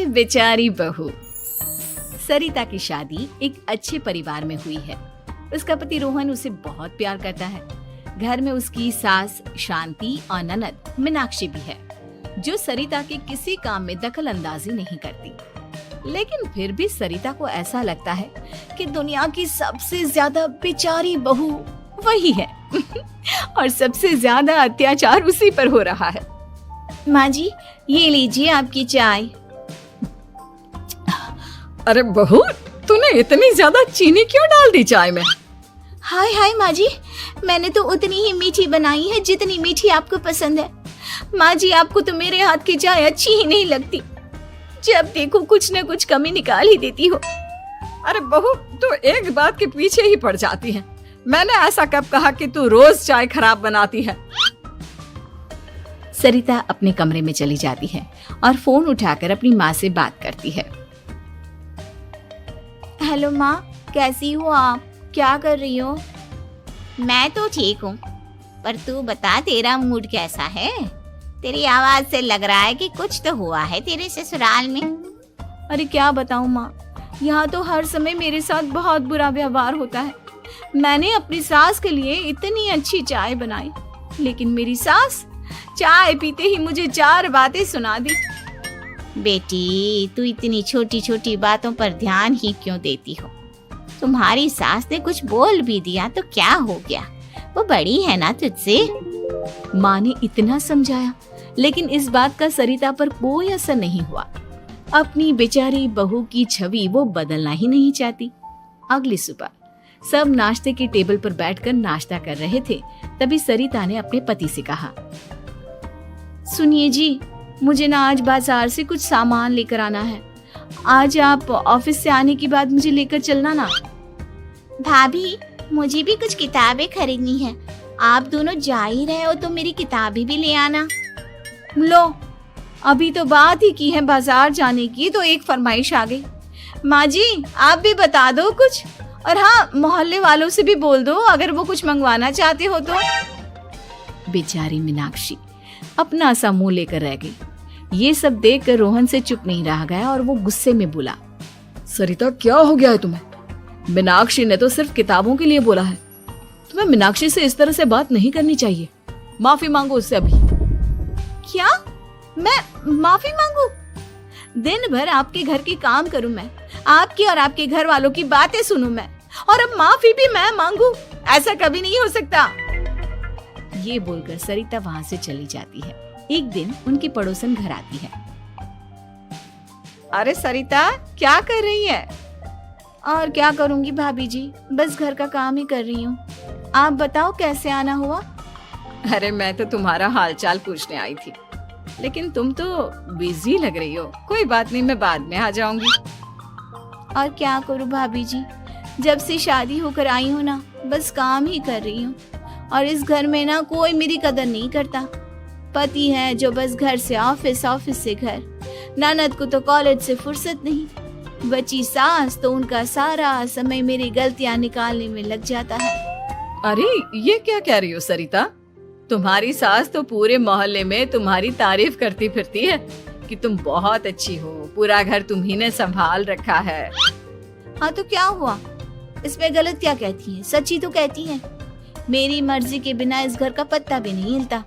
बेचारी बहू। सरिता की शादी एक अच्छे परिवार में हुई है। उसका पति रोहन उसे बहुत प्यार करता है। घर में उसकी सास शांति और ननद मीनाक्षी भी है, जो सरिता के किसी काम में दखल अंदाजी नहीं करती। लेकिन फिर भी सरिता को ऐसा लगता है कि दुनिया की सबसे ज्यादा बेचारी बहू वही है और सबसे ज्यादा अत्याचार उसी पर हो रहा है। माँ जी, ये लीजिए आपकी चाय। अरे बहू, तूने इतनी ज्यादा चीनी क्यों डाल दी चाय में? हाय हाय माँ जी, मैंने तो उतनी ही मीठी बनाई है जितनी मीठी आपको पसंद है। माँ जी, आपको तो मेरे हाथ की चाय अच्छी ही नहीं लगती। जब देखो कुछ न कुछ कमी निकाल ही देती हो। अरे बहू, तू एक बात के पीछे ही पड़ जाती है। मैंने ऐसा कब कहा कि तू रोज चाय खराब बनाती है? सरिता अपने कमरे में चली जाती है और फोन उठाकर अपनी माँ से बात करती है। हेलो माँ, कैसी हो आप? क्या कर रही हो? मैं तो ठीक हूँ, पर तू बता, तेरा मूड कैसा है? तेरी आवाज से लग रहा है कि कुछ तो हुआ है तेरे ससुराल में। अरे क्या बताऊँ माँ, यहाँ तो हर समय मेरे साथ बहुत बुरा व्यवहार होता है। मैंने अपनी सास के लिए इतनी अच्छी चाय बनाई, लेकिन मेरी सास चाय पीते ही मुझे 4 बातें सुना दी। बेटी, तू इतनी छोटी छोटी बातों पर ध्यान ही क्यों देती हो? तुम्हारी सास ने कुछ बोल भी दिया तो क्या हो गया, वो बड़ी है ना तुझसे। माँ ने इतना समझाया, लेकिन इस बात का सरिता पर कोई असर नहीं हुआ। अपनी बेचारी बहू की छवि वो बदलना ही नहीं चाहती। अगली सुबह सब नाश्ते की टेबल पर बैठकर नाश्ता कर रहे थे, तभी सरिता ने अपने पति से कहा, सुनिए जी, मुझे ना आज बाजार से कुछ सामान लेकर आना है। आज आप ऑफिस से आने के बाद मुझे लेकर चलना ना। भाभी, मुझे भी कुछ किताबें खरीदनी है। आप दोनों जा ही रहे हो तो मेरी किताबें भी ले आना। लो, अभी तो बात ही की है बाजार जाने की, तो एक फरमाइश आ गई। माँ जी, आप भी बता दो कुछ, और हाँ, मोहल्ले वालों से भी बोल दो अगर वो कुछ मंगवाना चाहते हो तो। बेचारी मीनाक्षी अपना सा मुंह लेकर रह गई। ये सब देखकर रोहन से चुप नहीं रह गया और वो गुस्से में बोला, सरिता, क्या हो गया है तुम्हें? मीनाक्षी ने तो सिर्फ किताबों के लिए बोला है। तुम्हें मीनाक्षी से इस तरह से बात नहीं करनी चाहिए। माफी मांगो उससे अभी। क्या? मैं माफी मांगू? दिन भर आपके घर के काम करूं मैं, आपकी और आपके घर वालों की बातें सुनूं मैं, और अब माफी भी मैं मांगू? ऐसा कभी नहीं हो सकता। ये बोलकर सरिता वहां से चली जाती है। एक दिन उनकी पड़ोसन घर आती है। अरे सरिता, क्या कर रही है? और क्या करूंगी भाभी जी, बस घर का काम ही कर रही हूँ। आप बताओ कैसे आना हुआ? अरे मैं तो तुम्हारा हालचाल पूछने आई थी, लेकिन तुम तो बिजी लग रही हो। कोई बात नहीं, मैं बाद में आ जाऊंगी। और क्या करूँ भाभी जी, जब से शादी होकर आई हूँ ना, बस काम ही कर रही हूँ, और इस घर में ना कोई मेरी कदर नहीं करता। पति है जो बस घर से ऑफिस, ऑफिस से घर। ननद को तो कॉलेज से फुर्सत नहीं। बची सास तो उनका सारा समय मेरी गलतियां निकालने में लग जाता है। अरे ये क्या कह रही हो सरिता? तुम्हारी सास तो पूरे मोहल्ले में तुम्हारी तारीफ करती फिरती है कि तुम बहुत अच्छी हो, पूरा घर तुम्ही ने संभाल रखा है। हाँ तो क्या हुआ, इसमें गलत क्या कहती है? सच्ची तो कहती है। मेरी मर्जी के बिना इस घर का पत्ता भी नहीं हिलता।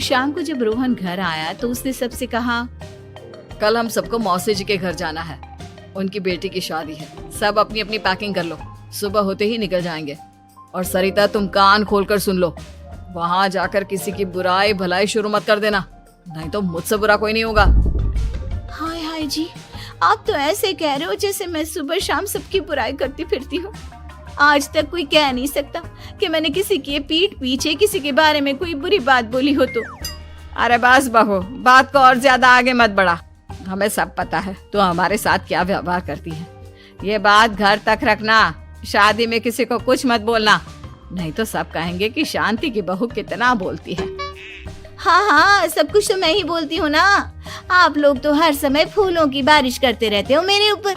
शाम को जब रोहन घर आया तो उसने सबसे कहा, कल हम सबको मौसी जी के घर जाना है। उनकी बेटी की शादी है। सब अपनी अपनी पैकिंग कर लो, सुबह होते ही निकल जाएंगे। और सरिता, तुम कान खोलकर सुन लो, वहां जाकर किसी की बुराई भलाई शुरू मत कर देना, नहीं तो मुझसे बुरा कोई नहीं होगा। हाय हाय जी, आप तो ऐसे कह रहे हो जैसे मैं सुबह शाम सबकी बुराई करती फिरती हूँ। आज तक कोई कह नहीं सकता कि मैंने किसी की पीठ पीछे किसी के बारे में कोई बुरी बात बोली हो तो। अरे बस बहू, बात को और ज्यादा आगे मत बढ़ा। हमें सब पता है तो हमारे साथ क्या व्यवहार करती है। ये बात घर तक रखना, शादी में किसी को कुछ मत बोलना, नहीं तो सब कहेंगे कि शांति की बहू कितना बोलती है। हाँ हाँ, सब कुछ तो मैं ही बोलती हूँ ना। आप लोग तो हर समय फूलों की बारिश करते रहते हो मेरे ऊपर।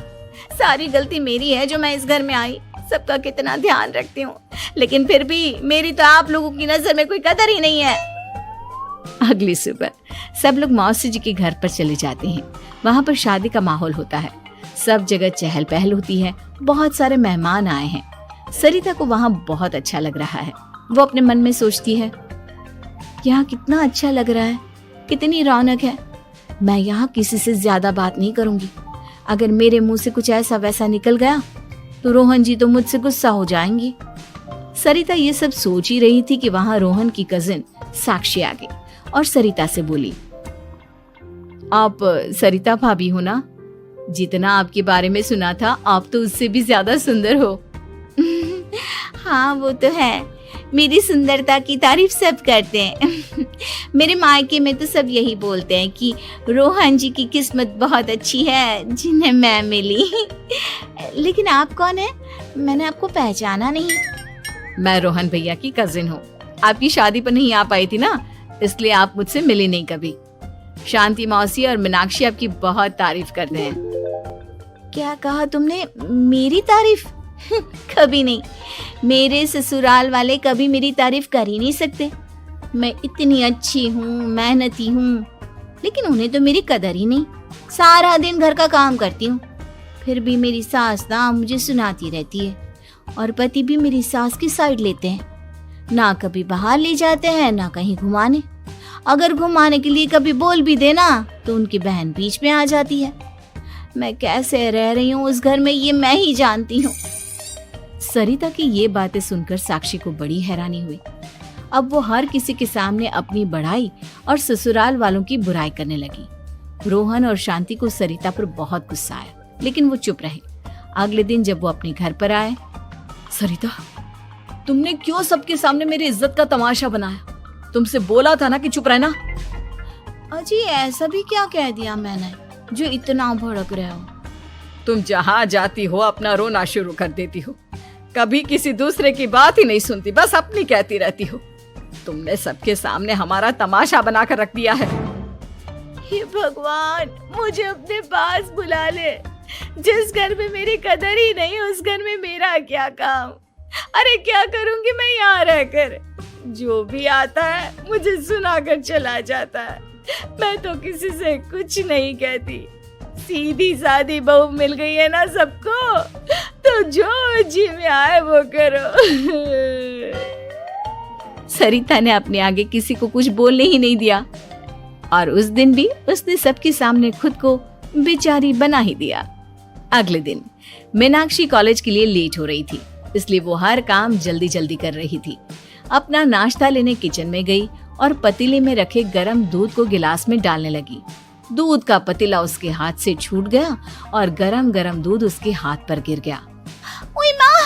सारी गलती मेरी है जो मैं इस घर में आई, सबका कितना ध्यान रखती हूँ, लेकिन फिर भी मेरी तो आप लोगों की नजर में कोई कदर ही नहीं है। अगली सुबह सब लोग मौसी जी के घर पर चले जाते हैं। वहाँ पर शादी का माहौल होता है। सब जगह चहल पहल होती है। बहुत सारे मेहमान आए हैं। सरिता को वहाँ बहुत अच्छा लग रहा है। वो अपने मन में सोचती है, यहाँ कितना अच्छा लग रहा है, कितनी रौनक है। मैं यहाँ किसी से ज्यादा बात नहीं करूंगी। अगर मेरे मुंह से कुछ ऐसा वैसा निकल गया तो रोहन जी तो मुझसे गुस्सा हो जाएंगी। सरिता ये सब सोच ही रही थी कि वहां रोहन की कजिन साक्षी आ गई और सरिता से बोली, आप सरिता भाभी हो ना? जितना आपके बारे में सुना था आप तो उससे भी ज्यादा सुंदर हो। हाँ वो तो है, मेरी सुंदरता की तारीफ सब करते हैं। मेरे मायके में तो सब यही बोलते हैं कि रोहन जी की किस्मत बहुत अच्छी है जिन्हें मैं मिली। लेकिन आप कौन है? मैंने आपको पहचाना नहीं। मैं रोहन भैया की कजिन हूँ। आपकी शादी पर नहीं आ पाई थी ना, इसलिए आप मुझसे मिली नहीं कभी। शांति मौसी और मीनाक्षी आपकी बहुत तारीफ करते हैं। क्या कहा तुमने? मेरी तारीफ? कभी नहीं। मेरे ससुराल वाले कभी मेरी तारीफ कर ही नहीं सकते। मैं इतनी अच्छी हूँ, मेहनती हूँ, लेकिन उन्हें तो मेरी कदर ही नहीं। सारा दिन घर का काम करती हूँ, फिर भी मेरी सास ना मुझे सुनाती रहती है। और पति भी मेरी सास की साइड लेते हैं। ना कभी बाहर ले जाते हैं, ना कहीं घुमाने। अगर घुमाने के लिए कभी बोल भी देना तो उनकी बहन बीच में आ जाती है। मैं कैसे रह रही हूँ उस घर में, ये मैं ही जानती हूँ। सरिता की ये बातें सुनकर साक्षी को बड़ी हैरानी हुई। अब वो हर किसी के सामने अपनी बढ़ाई और ससुराल वालों की बुराई करने लगी। रोहन और शांति को सरिता पर बहुत गुस्सा आया, लेकिन वो चुप रहे। अगले दिन जब वो अपने घर पर आए, सरिता, तुमने क्यों सबके सामने मेरी इज्जत का तमाशा बनाया? तुमसे बोला था ना कि चुप रहना। अजी ऐसा भी क्या कह दिया मैंने जो इतना भड़क रहे हो? तुम जहाँ जाती हो अपना रोना शुरू कर देती हो। कभी किसी दूसरे की बात ही नहीं सुनती, बस अपनी कहती रहती हो। तुमने सबके सामने हमारा तमाशा बनाकर रख दिया है। हे भगवान, मुझे अपने पास बुला ले। जिस घर में मेरी कदर ही नहीं, उस घर में मेरा क्या काम? अरे क्या करूंगी मैं यहाँ रहकर? जो भी आता है मुझे सुनाकर चला जाता है। मैं तो किसी से कुछ नहीं कहती। सीधी सादी बहू मिल गई है ना सबको, तो जो जी में आए वो करो। सरिता ने अपने आगे किसी को कुछ बोलने ही नहीं दिया और उस दिन भी उसने सबके सामने खुद को बेचारी बना ही दिया। अगले दिन मीनाक्षी कॉलेज के लिए लेट हो रही थी, इसलिए वो हर काम जल्दी जल्दी कर रही थी। अपना नाश्ता लेने किचन में गई और पतीले में रखे गरम दूध को गिलास में डालने लगी। दूध का पतीला उसके हाथ से छूट गया और गरम गरम दूध उसके हाथ पर गिर गया। ओए माँ,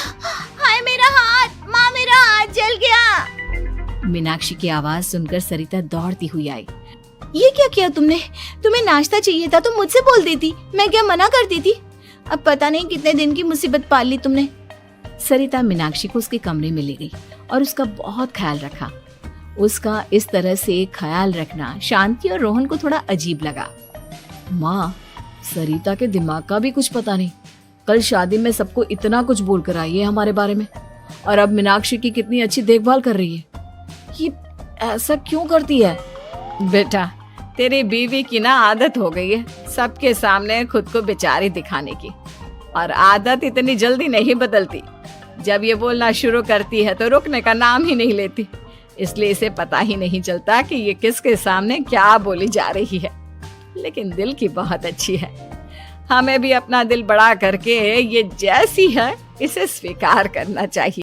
हाय मेरा हाथ, माँ मेरा हाथ जल गया। मीनाक्षी की आवाज सुनकर सरिता दौड़ती हुई आई। ये क्या किया तुमने? तुम्हें नाश्ता चाहिए था तो मुझसे बोल देती, मैं क्या मना करती थी? अब पता नहीं कितने दिन की मुसीबत पाल ली तुमने। सरिता मीनाक्षी को उसके कमरे में ले गई और उसका बहुत ख्याल रखा। उसका इस तरह से ख्याल रखना शांति और रोहन को थोड़ा अजीब लगा। माँ, सरिता के दिमाग का भी कुछ पता नहीं। कल शादी में सबको इतना कुछ बोल कर आई है हमारे बारे में, और अब मीनाक्षी की कितनी अच्छी देखभाल कर रही है। ये ऐसा क्यों करती है? बेटा, तेरी बीवी की ना आदत हो गई है सबके सामने खुद को बेचारी दिखाने की, और आदत इतनी जल्दी नहीं बदलती। जब ये बोलना शुरू करती है तो रुकने का नाम ही नहीं लेती, इसलिए इसे पता ही नहीं चलता कि ये किसके सामने क्या बोली जा रही है। लेकिन दिल की बहुत अच्छी है। हमें भी अपना दिल बड़ा करके ये जैसी है इसे स्वीकार करना चाहिए।